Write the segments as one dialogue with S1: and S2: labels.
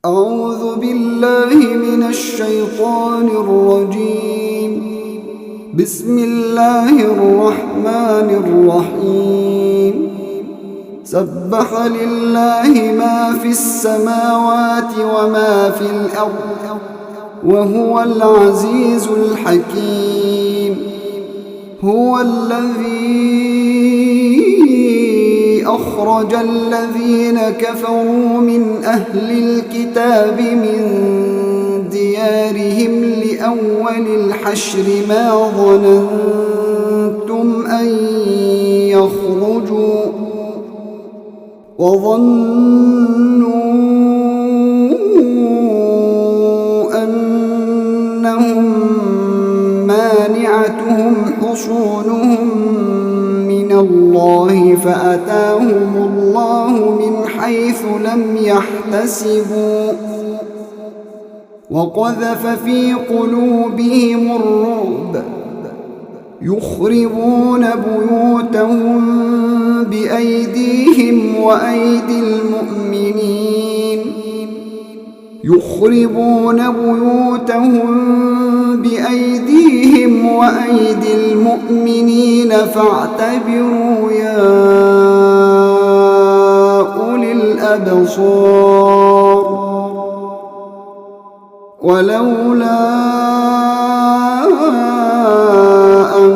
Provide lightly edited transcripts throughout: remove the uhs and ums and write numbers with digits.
S1: أعوذ بالله من الشيطان الرجيم. بسم الله الرحمن الرحيم. سبح لله ما في السماوات وما في الأرض وهو العزيز الحكيم. هو الذي أخرج الذين كفروا من أهل الكتاب من ديارهم لأول الحشر ما ظننتم أن يخرجوا وظنوا أنهم مانعتهم حصونهم من الله فأتاهم الله من حيث لم يحتسبوا وقذف في قلوبهم الرعب يخربون بيوتهم بأيديهم وأيدي المؤمنين فاعتبروا يا أولي الأبصار. ولولا أن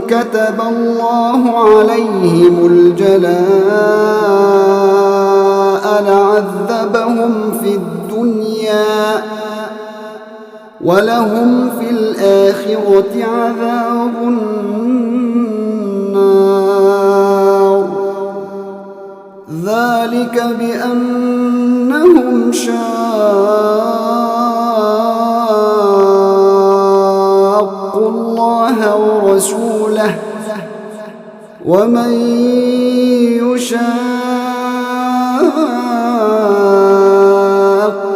S1: كتب الله عليهم الجلاء لعذبهم في الدنيا ولهم في الآخرة عذاب النار. ذلك بأنهم شاقوا الله ورسوله ومن يشاق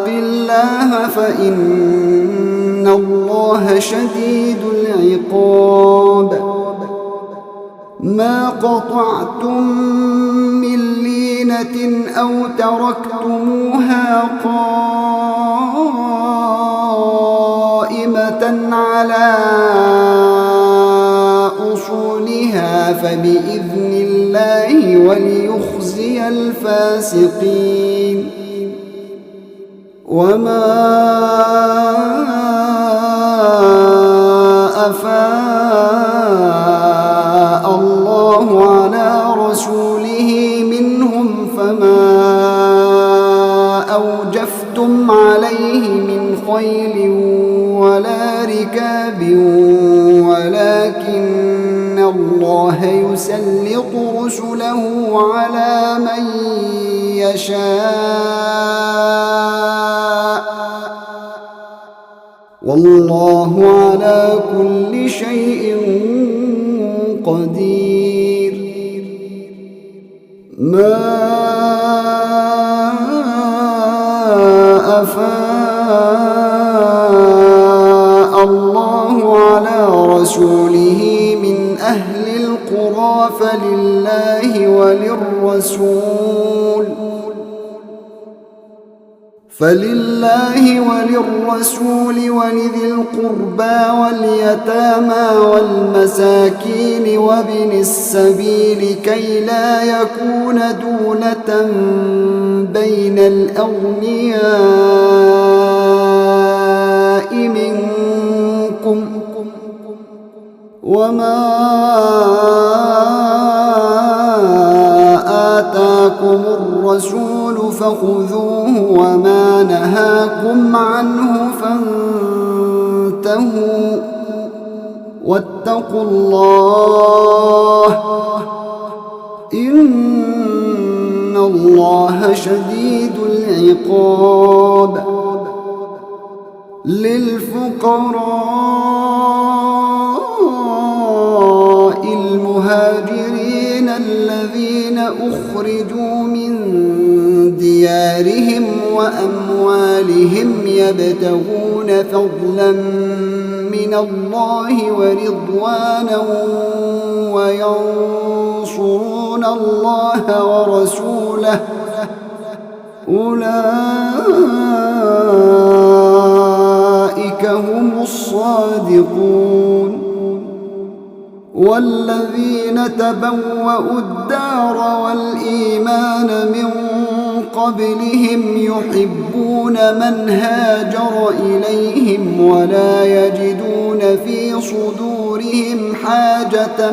S1: الله فإن الله شديد العقاب. ما قطعتم من لينة أو تركتموها قائمة على أصولها فبإذن الله وليخزي الفاسقين. وما أفاء الله على رسوله منهم فما أوجفتم عليه من خيل ولا ركاب ولكن الله يسلط رسله على من يشاء والله على كل شيء قدير. ما أفاء الله على رسوله من أهل القرى فلله وللرسول ولذي القربى واليتامى والمساكين وابن السبيل كي لا يكون دولة بين الأغنياء منكم. وما آتاكم الرسول فخذوه وما نهاكم عنه فانتهوا واتقوا الله إن الله شديد العقاب. للفقراء المهاجرين الذين أخرجوا من ديارهم وأموالهم يبتغون فضلا من الله ورضوانا وينصرون الله ورسوله أولئك والذين تبوأوا الدار والإيمان من قبلهم يحبون من هاجر إليهم ولا يجدون في صدورهم حاجة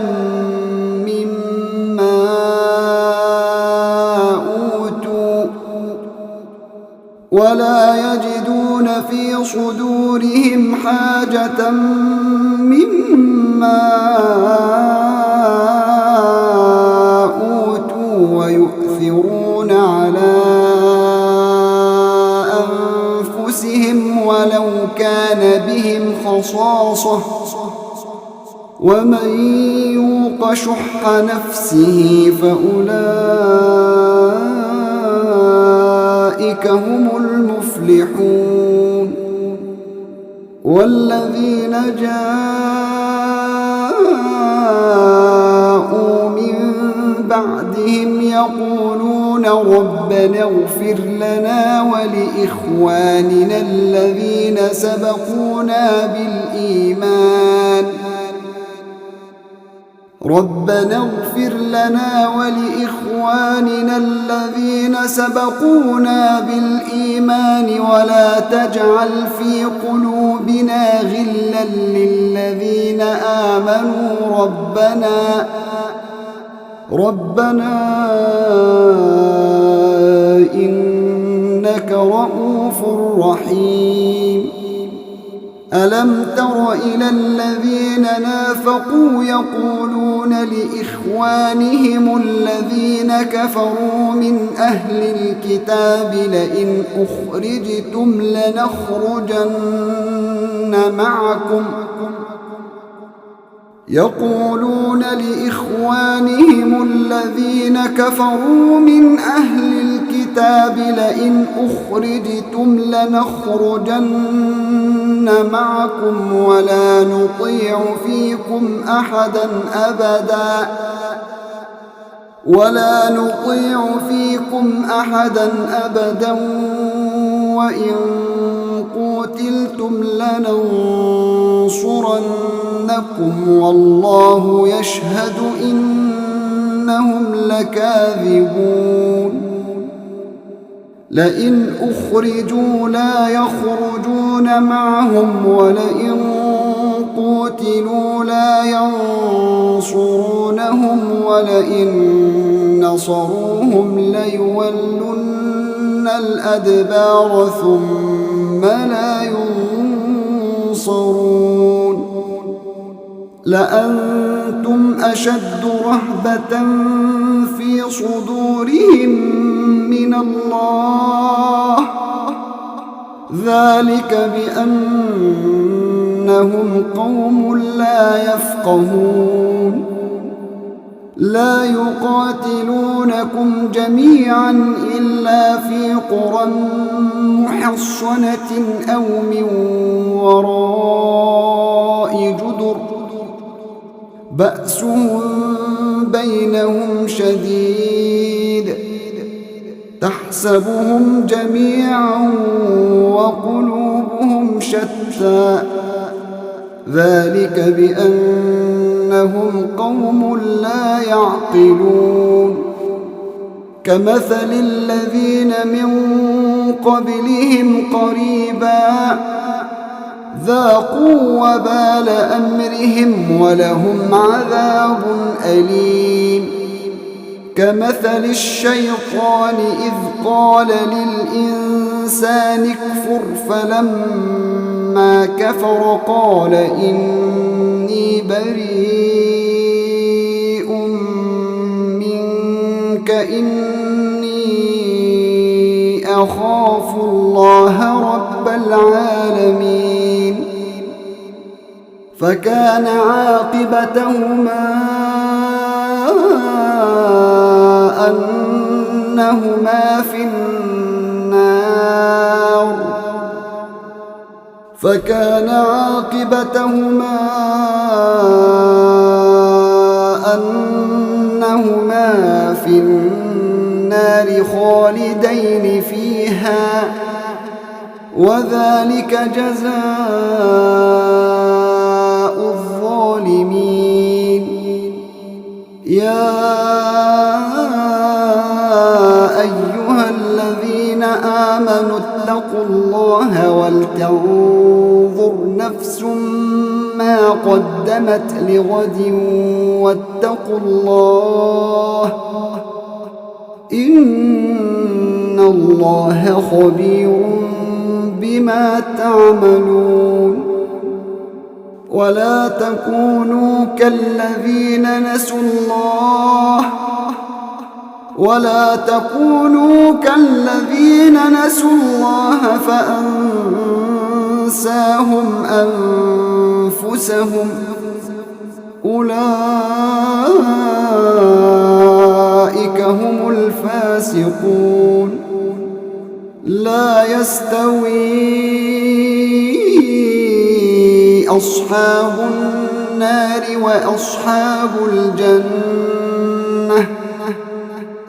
S1: مما أوتوا ويؤثرون على أنفسهم ولو كان بهم خصاصة ومن يوق شح نفسه فأولئك هم المفلحون والذين جاءوا من بعدهم يقولون ربنا اغفر لنا ولإخواننا الذين سبقونا بالإيمان ربنا اغفر لنا ولإخواننا الذين سبقونا بالإيمان ولا تجعل في قلوبنا غلا للذين آمنوا ربنا إنك رؤوف رحيم ألم تر إلى الذين نافقوا يقولون لإخوانهم الذين كفروا من أهل الكتاب لئن أخرجتم لنخرجن معكم يقولون لإخوانهم الذين كفروا من أهل الكتاب لئن أخرجتم لنخرجن معكم ولا نطيع فيكم أحدا أبدا وإن قتلتم لننصرنكم والله يشهد إنهم لكاذبون لئن أخرجوا لا يخرجون معهم ولئن قتلوا لا ينصرونهم ولئن نصروهم ليولن الأدبار ثم لا ينصرون لأنتم أشد رهبة في صدورهم من الله ذلك بأنهم قوم لا يفقهون لا يقاتلونكم جميعا إلا في قرى محصنة أو من وراء جدر بأسهم بينهم شديد تحسبهم جميعا وقلوبهم شتى ذلك بأنهم قوم لا يعقلون كمثل الذين من قبلهم قريبا ذاقوا وبال أمرهم ولهم عذاب أليم كمثل الشيطان إذ قال للإنسان اكفر فلما كفر قال إني بريء منك إني أخاف الله رب العالمين فكان عاقبتهما أنهما في النار خالدين فيها وذلك جزاء الظالمين يا أيها الذين آمنوا اتقوا الله ولتنظر نفس ما قدمت لغد واتقوا الله إن الله خبير بما تعملون ولا تكونوا كالذين نسوا الله فأنساهم أنفسهم أولئك هم الفاسقون لا يستوي أصحاب النار وأصحاب الجنة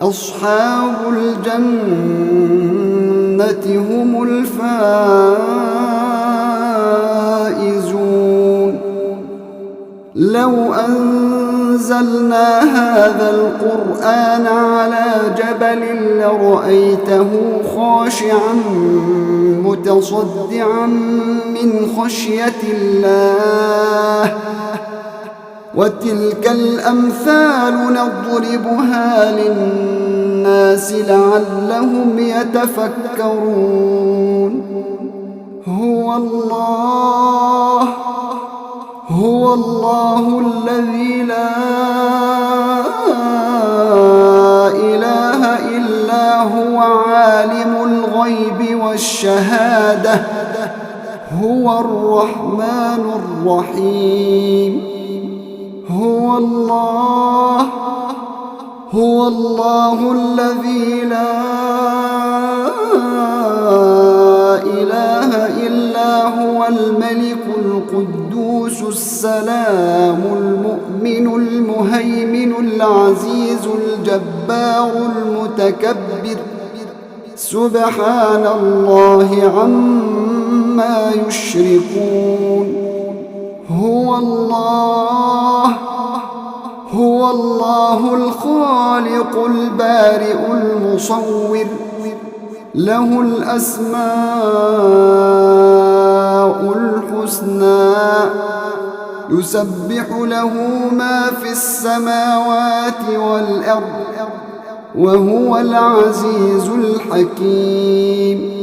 S1: أصحاب الجنة هم الفائزون لو أنزلنا هذا القرآن على جبل لرأيته خاشعا متصدعا من خشية الله وتلك الأمثال نضربها للناس لعلهم يتفكرون هو الله الذي لا إله إلا هو عالم الغيب والشهادة هو الرحمن الرحيم هو الله الذي لا إله إلا هو الملك القدوس السلام المؤمن المهيمن العزيز الجبار المتكبر سبحان الله عما يشركون هو الله الخالق البارئ المصور له الأسماء الحسنى يسبح له ما في السماوات والأرض وهو العزيز الحكيم